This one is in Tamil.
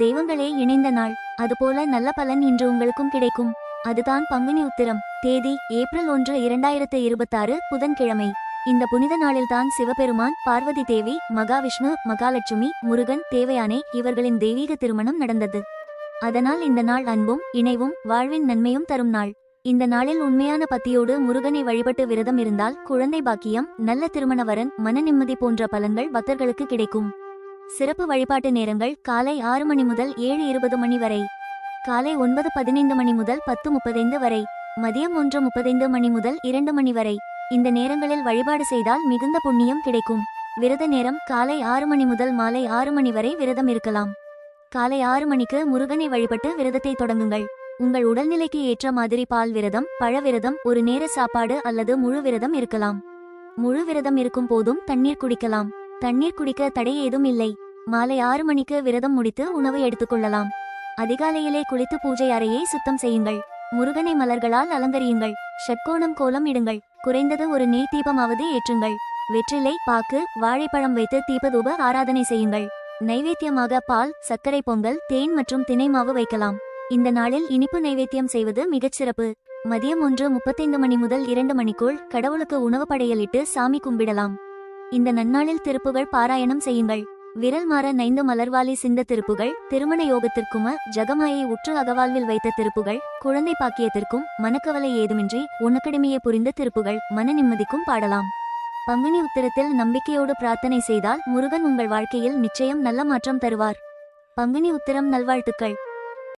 தெய்வங்களே இணைந்த நாள். அதுபோல நல்ல பலன் இன்று உங்களுக்கும் கிடைக்கும். அதுதான் பங்குனி உத்திரம். தேதி ஏப்ரல் 1, 2026 புதன்கிழமை. இந்த புனித நாளில்தான் சிவபெருமான், பார்வதி தேவி, மகாவிஷ்ணு, மகாலட்சுமி, முருகன், தேவயானை இவர்களின் தெய்வீக திருமணம் நடந்தது. அதனால் இந்த நாள் அன்பும் இணைவும் வாழ்வின் நன்மையும் தரும் நாள். இந்த நாளில் உண்மையான பக்தியோடு முருகனை வழிபட்டு விரதம் இருந்தால் குழந்தை பாக்கியம், நல்ல திருமண வரன், மன நிம்மதி போன்ற பலன்கள் பக்தர்களுக்கு கிடைக்கும். சிறப்பு வழிபாட்டு நேரங்கள் காலை 6 மணி முதல் 7:20 மணி வரை, காலை 9:15 மணி முதல் 10:35 வரை, மதியம் 1:35 மணி முதல் 2 மணி வரை. இந்த நேரங்களில் வழிபாடு செய்தால் மிகுந்த புண்ணியம் கிடைக்கும். விரத நேரம் காலை 6 மணி முதல் மாலை 6 மணி வரை விரதம் இருக்கலாம். காலை 6 மணிக்கு முருகனை வழிபட்டு விரதத்தை தொடங்குங்கள். உங்கள் உடல்நிலைக்கு ஏற்ற மாதிரி பால் விரதம், பழ விரதம், ஒரு நேர சாப்பாடு அல்லது முழு விரதம் இருக்கலாம். முழு விரதம் இருக்கும் போதும் தண்ணீர் குடிக்கலாம். தண்ணீர் குடிக்க தடை ஏதும் இல்லை. மாலை 6 மணிக்கு விரதம் முடித்து உணவு எடுத்துக்கொள்ளலாம். அதிகாலையிலே குளித்து பூஜை அறையை சுத்தம் செய்யுங்கள். முருகனை மலர்களால் அலங்கரியுங்கள். ஷட்கோணம் கோலம் இடுங்கள். குறைந்தது ஒரு நெய் தீபமாவது ஏற்றுங்கள். வெற்றிலை, பாக்கு, வாழைப்பழம் வைத்து தீபதூப ஆராதனை செய்யுங்கள். நைவேத்தியமாக பால், சர்க்கரை பொங்கல், தேன் மற்றும் தினை மாவு வைக்கலாம். இந்த நாளில் இனிப்பு நைவேத்தியம் செய்வது மிகச் சிறப்பு. மதியம் 1:35 மணி முதல் 2 மணிக்குள் கடவுளுக்கு உணவு படையலிட்டு சாமி கும்பிடலாம். இந்த நன்னாளில் திருப்புகள் பாராயணம் செய்யுங்கள். விரல் மாற 9 மலர்வாலி சிந்த திருப்புகள், திருமண யோகத்திற்கும் ஜகமாயை உற்று அகவாழ்வில் வைத்த திருப்புகள், குழந்தை பாக்கியத்திற்கும் மனக்கவலை ஏதுமின்றி உனக்கடிமையை புரிந்த திருப்புகள், மன நிம்மதிக்கும் பாடலாம். பங்குனி உத்திரத்தில் நம்பிக்கையோடு பிரார்த்தனை செய்தால் முருகன் உங்கள் வாழ்க்கையில் நிச்சயம் நல்ல மாற்றம் தருவார். பங்குனி உத்திரம் நல்வாழ்த்துக்கள்.